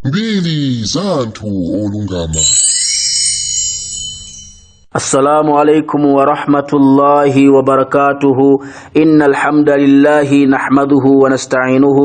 mbili za anthu olungama. السلام عليكم ورحمة الله وبركاته. إن الحمد لله نحمده ونستعينه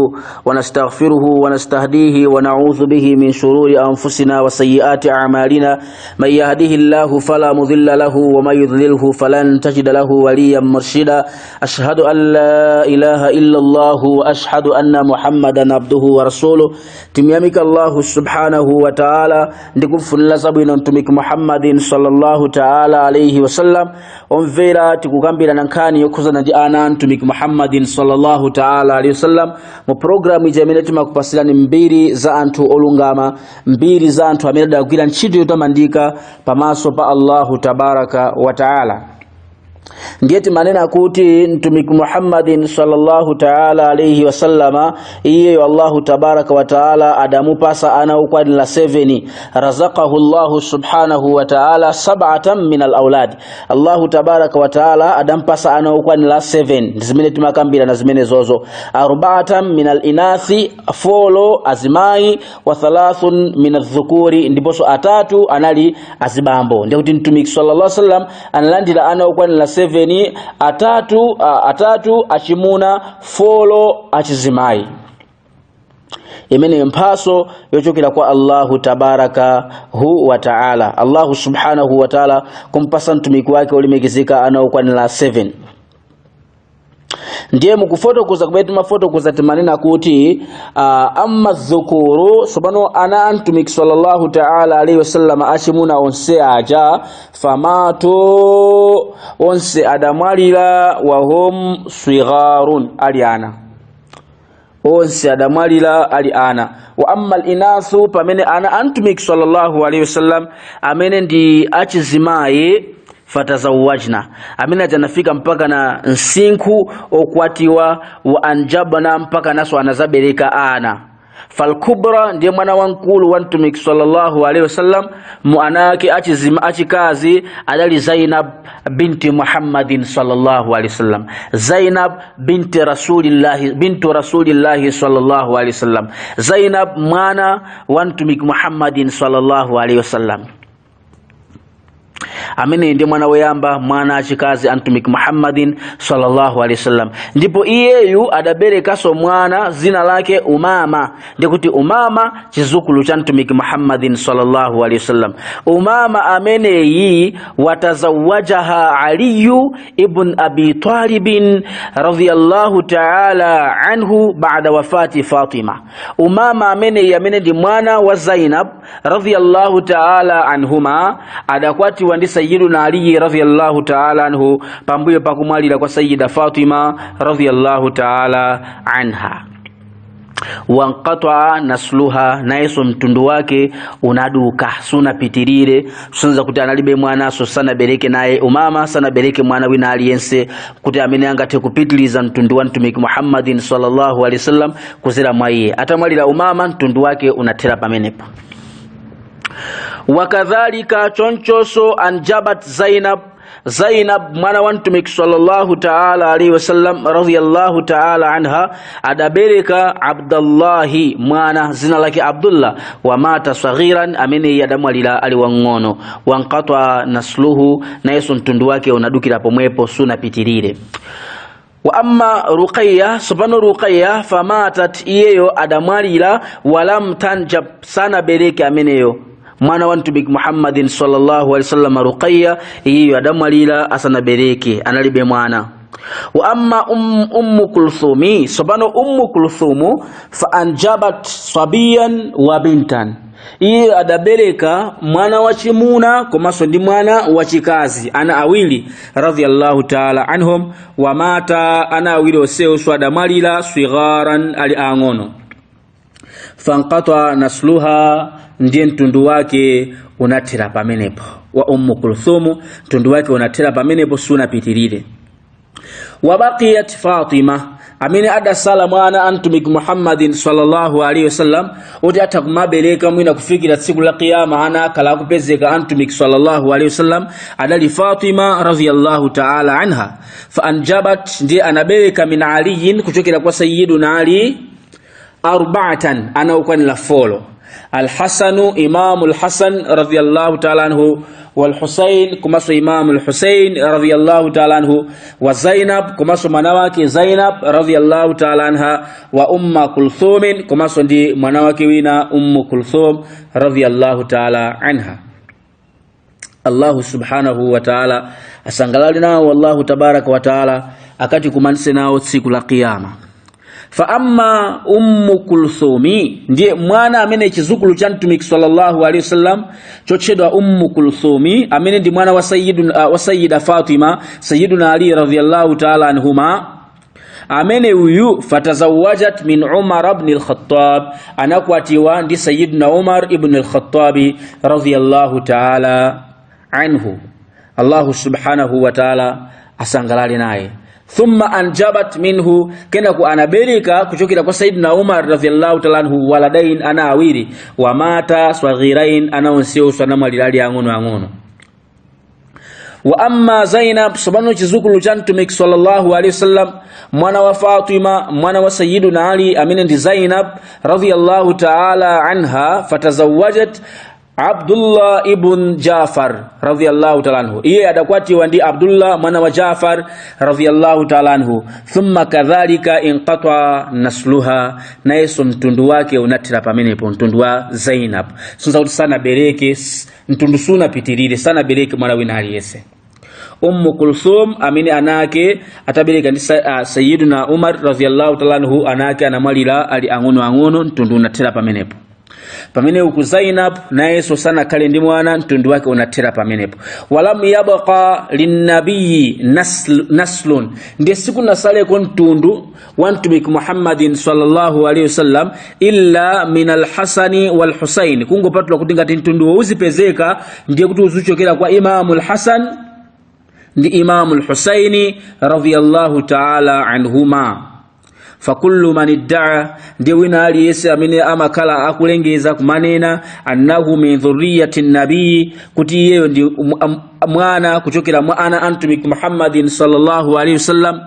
ونستغفره ونستهديه ونعوذ به من شرور أنفسنا وسيئات أعمالنا. من يهده الله فلا مضل له ومن يضلله فلن تجد له وليا مرشدا. أشهد أن لا إله إلا الله وأشهد أن محمدا عبده ورسوله. تميامك الله سبحانه وتعالى ndikufu funlazabu ntumik Muhammadin sallallahu ta'ala alayhi wasallam. Omvera tikukambira nankani yokuzana ndi ana ntumik Muhammadin sallallahu ta'ala alayhi wasallam mu programu ijamene timakupasirani mbiri za anthu olungama, mbiri za anthu amene adagwira ntchito yotamandika pamaso pa Allahu tabaraka wa ta'ala. Ndiye manena kuti mtumiki Muhammadin sallallahu ta'ala alayhi wasallama iye Allahu tabaraka wa ta'ala adamupasa ana ukwanila 7. Razaqahu Allahu subhanahu wa ta'ala 7 min al-awlad. Allahu tabaraka wa ta'ala adampasa ana ukwanila 7. Zimene timakambira na zimene zozo. 4 min al-inathi, folo azimai, wa 3 min adh-dhukuri, ndiposo 3 anali azibambo. Ndiye kuti mtumiki sallallahu alayhi wasallam analandira ana ukwanila 7, atatu achimuna, folo achizimai. Imene mpaso yochokera kwa Allahu tabaraka wa ta'ala. Allahu subhanahu wa ta'ala kumpasa mtumiki wake olimegezeka ana ukwanila 7. Ndiye mukufotokoza kubetu mafotokoza timanena kuti amma dhukuru subhano ana antumiki sallallahu ta'ala alayhi wasallam achimuna onse aja famato onse adamwalira wa hum sigharun aliana. Onse adamwalira aliana. Wa amma al-inathu pamene ana antumiki sallallahu alayhi wasallam amene ndi achizimaye fatazawajna amina janafika mpaka na nsinku okwatiwa wa anjabana mpaka naso anazabereka ana. Falkubra ndiye mwana wankulu wa mtumiki sallallahu alayhi wasallam muanake achikazi adali Zainab binti Muhammadin sallallahu alayhi wasallam. Zainab binti rasulillahi sallallahu alayhi wasallam. Zainab mwana wa mtumiki Muhammadin sallallahu alayhi wasallam. Amene ndiye mwana woyamba mwana achikazi antumiki Muhammadin sallallahu alayhi wasallam. Ndipo iyeyu adaberekaso mwana zina lake Umama. Ndiye kuti Umama chizukulu cha antumiki Muhammadin sallallahu alayhi wasallam. Umama amene yi watazawajaha Aliyu ibn Abi Talibin radhiyallahu ta'ala anhu ba'da wafati Fatima. Umama amene ndi mwana wa Zainab radhiyallahu ta'ala anhuma adakwati wa Sayyiduna Ali radhiyallahu ta'ala anhu pambuyo pakumwalira kwa Sayyida Fatima radhiyallahu ta'ala anha. Wanqata nasluha, nayeso mtundu wake unaduka suna pitirire sunza kuti analibe mwana so sana bereke naye Umama sana bereke mwana wina aliyense kuti amene angate kupitiliza mtundu wa mtumiki Muhammadin sallallahu alayhi wasallam kuzira mwaye. Atamwalira Umama mtundu wake unathera pamenepo. Wakadhalika chonchoso anjabat Zainab mwana wa mtumiki sallallahu ta'ala alayhi wasallam radhiyallahu ta'ala anha adabereka Abdullahi mwana zina lake Abdullah wa mata saghiran amene yadamwalira ali wangono. Wanqata nasluhu na yesu mtundu wake unadukira pomwepo suna pitirire. Wa amma Ruqayya subhanu Ruqayya famatat iyeyo adamwalira walam tanjab sana bereke ameneyo mwana wa mtumiki Muhammadin sallallahu alayhi wasallam. Ruqayya iyo adamwalira asana bereke analibe mwana. Wa amma ummu kulthumi subhanu ummu kulthumu fa anjabat sabiyan wa bintan. Iyo adabereka mwana wa chimuna komaso ndi mwana wa chikazi ana awili radhiyallahu ta'ala anhum. Wa mata ana awili oseo adamwalira sigharan ali angono. Fanqata nasluha ndiye mtundu wake unathera pamenepo. Wa ummu kulthumu mtundu wake unathera pamenepo suna pitirire. Wa baqiyat Fatima amene adasala mwana antumiki Muhammadin sallallahu alayhi wasallam oti atakumabeleka mwina kufikira tsiku la kiyama ana kala kupezeka antumiki sallallahu alayhi wasallam adali Fatima radhiyallahu ta'ala anha. Fa anjabat ndiye anabeleka min aliyin kuchokera kwa Sayyiduna Ali arba'atan ana ukwanila folo. Al-Hasanu Imam al-Hasan radhiyallahu ta'ala anhu, wal-Husayn kumaso Imam al-Husayn radhiyallahu ta'ala anhu, wa Zainab kumaso manawake Zainab radhiyallahu ta'ala anha, wa Kulthum kumaso ndi manawake wina Kulthum radhiyallahu ta'ala anha. Allah subhanahu wa ta'ala asangalali nao wallahu tabaraka wa ta'ala akati kumanise nao siku la kiyama. Fa amma Kulthumi ndiye mwana amene chizukulu cha Mtumiki sallallahu alaihi wasallam chochedwa Kulthumi, amene ndi mwana wa Sayyida Fatima Sayyiduna Ali radhiyallahu ta'ala anhuma, amene uyu fatazawajat min Umar ibn al-Khattab, anakwatiwa ndi Sayyiduna Umar ibn al-Khattab radhiyallahu ta'ala anhu. Allah subhanahu wa ta'ala asangalali naye. Thumma anjabat minhu, kena ku anabereka kuchokera kwa Sayyidina Umar radhiyallahu ta'ala anhu waladain, ana awiri, wa mata saghirain, ana onseo sana malilali angono angono. Wa amma Zainab subhanahu chizukulu cha Mtumiki sallallahu alaihi wasallam, mwana wa Fatima mwana wa Sayyiduna Ali amene ndi Zainab radhiyallahu ta'ala anha, fatazawajat Abdullah ibn Jafar radhiyallahu ta'ala anhu, iye adakwatiwa ndi Abdullah mwana wa Jafar radhiyallahu ta'ala anhu. Thumma kadhalika inqata nasluha, naye mtundu wake unatira pamenepo, mtundu wa Zainab. Sunza kuti sana bereke mtundu suna pitirire sana bereke mwana wina aliyese. Kulthum amene anake atabereka ndi Sayyiduna Umar radhiyallahu ta'ala anhu, anake anamalira ali angono angono, mtundu unatira pamenepo. Pamene uku Zainab naye sana kale ndi mwana, mtundu wake unatera pamenepo. Walam yabqa linnabiyi naslun, ndiye siku nasale kwa mtundu wa Mtumiki Muhammadin sallallahu alaihi wasallam illa min al-Hasani wal-Husayn, kungopatula kuti ngati mtundu uzipezeka ndiye kuti uzuchokera kwa Imam al-Hasan ndi Imam al-Husayn radhiyallahu ta'ala anhuma. Fakullu man idda'a, ndiye wina aliyese amene amakala akulengeza kumanena annahu min dhurriyyati nabii, kuti yeye ndi mwana kuchokera mwana Mtumiki Muhammadin sallallahu alaihi wasallam,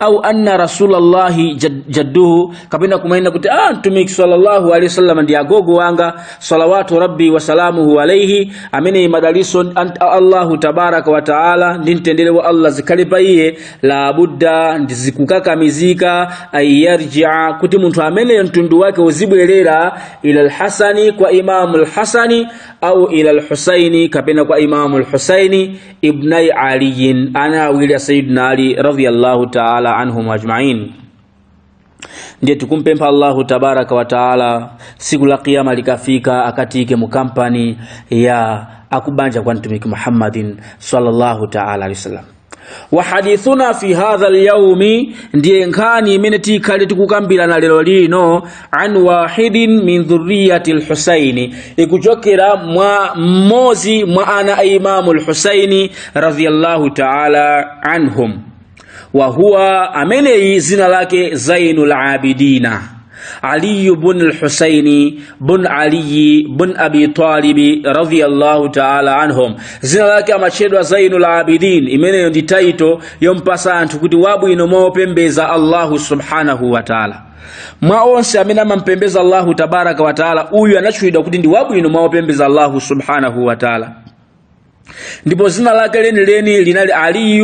au anna rasulallahi jadduhu, kapenda kumanena kuti Mtumiki sallallahu alaihi wasallam ndi agogo wanga salawatu rabbi wa salamuhu alaihi, amene madaliso Allahu tabaraka wa taala ndi mtendere wa Allah zikalipa iye, la budda ndizikukakamizika ayarji'a, kuti munthu amene mtundu wake uzibwerera ila al-Hasani kwa Imam al-Hasani, au ila al-Husaini kapena kwa Imam al-Husaini ibnai Ali, ana awili Sayyidina Ali radhiyallahu ta'ala anhum ajma'in. Ndiye tukumpempa Allahu tabaraka wa taala siku la kiyama likafika akatike mukampani ya akubanja kwa Mtumiki Muhammadin sallallahu ta'ala alaihi wasallam. Wa hadithuna fi hadha al-yawmi, ndiye nkani meneti kale tukukambira na lero lino, an wahidin min dhurriyyati al-Husaini, ikuchokera mwa mmozi mwa ana Imam al-Husaini radhiyallahu ta'ala anhum, wa huwa amene zina lake Zainul Abidina Ali ibn al-Husaini ibn Ali ibn Abi Talib radhiyallahu ta'ala anhum. Zina lake amachedwa Zainul Abidin, imene ndi title yompasa anthu kuti wabwino mopembeza Allahu subhanahu wa ta'ala. Mwa onse amene amampembeza Allahu tabaraka wa ta'ala, uyu anachulidwa kuti ndi wabwino mopembeza Allahu subhanahu wa ta'ala. Ndipo zina lake leni linali Ali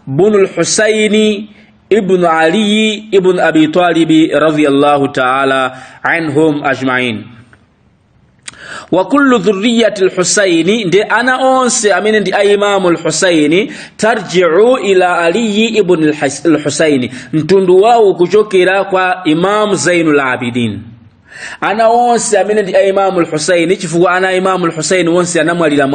ibn al-Husaini ibn Ali ibn Abi Talib radhiyallahu ta'ala anhum ajma'in. Wa kullu dhurriyyati al-Husaini, ndi ana onse amene ndi Imam al-Husaini, tarji'u ila Ali ibn al-Husaini, mtundu wao kuchokera kwa Imam Zainul Abidin. Ana onse amene ndi Imam al-Husaini, chifukwa ana Imam al-Husaini onse anamwalira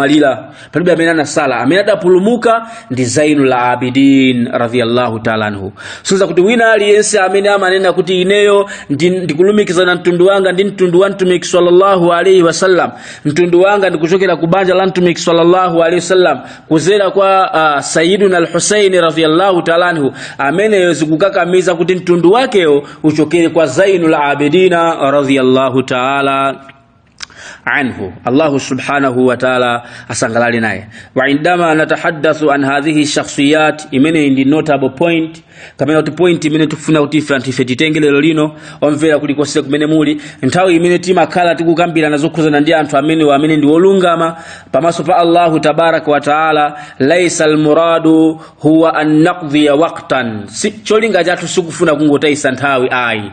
palibe amene anasala, amene adapulumuka ndi Zainul Abidin radhiyallahu ta'ala anhu. Sunza kuti wina aliyense amene amanena kuti ineyo ndikulumikiza na mtundu wanga ndi mtundu wa Mtumiki sallallahu alaihi wasallam, mtundu wanga ndikuchokera kubanja la Mtumiki sallallahu alaihi wasallam kuzera kwa Sayyiduna al-Husaini radhiyallahu ta'ala anhu, amene yozikukakamiza kuti mtundu wakeo uchokere kwa Zainul Abidin radhiyallahu ta'ala anhu. Allah subhanahu wa ta'ala asangalale naye. Wa indama natahaddathu an hadhihi shakhsiyat, imene ndi notable point kamene point imene tufuna kuti ife titengelero lino omvera kulikose kumene muli nthawi imene timakhala tikukambirana zokhuzana ndi anthu amene ndi olungama pamaso pa Allah tabaraka wa taala. Laysa almuradu huwa an naqdiya waqtan, cholinga chathu sikufuna kungotayisa nthawi ayi.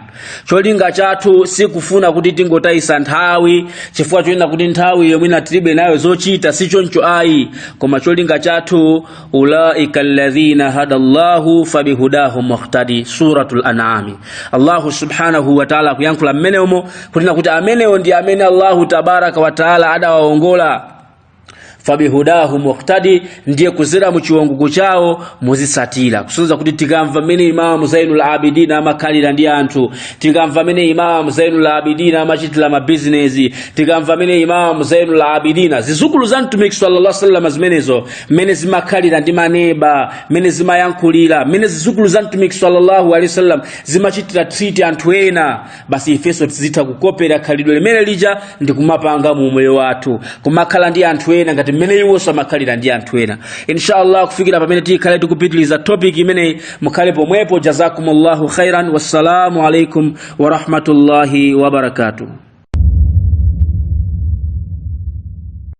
Cholinga chathu sikufuna kuti tingotayisa nthawi chifukwa choyenda kuti nthawi yomwe tilibe nayo zochita sichoncho ayi, koma cholinga chathu ulaika alladhina hadallahu fabihudahum muhtadi, suratul an'am. Allah subhanahu wa ta'ala kuyankhula mmenemo kunena kuti amenewo ndi amene Allah tabaraka wa ta'ala adawaongola. Fabihudahu muqtadi, ndiye kuzera mu chiwongogo chawo muzisatira. Kusonza kuti tikamva mene Imam Zainul Abidin amakhalira ndi anthu, tikamva mene Imam Zainul Abidin amachitira ma business, tikamva mene Imam Zainul Abidin zizukulu za Mtumiki sallallahu alaihi wasallam zimenezo mene zimakhalira ndi maneba, mene zimayankhulira, mene zizukulu za Mtumiki sallallahu alaihi wasallam zimachitira treat anthu ena, basi ifeso tizitha kukopera khalidwe limene lija ndi kumapanga mu moyo wathu, kumakhala ndi anthu ena ngati mene iwo samakhalira ndi anthu ena. Inshallah kufikira pamene tikhale tikupitiliza topic imene mukhale pomwepo. Jazakumullahu khairan, wassalamu alaikum wa rahmatullahi wa barakatuh.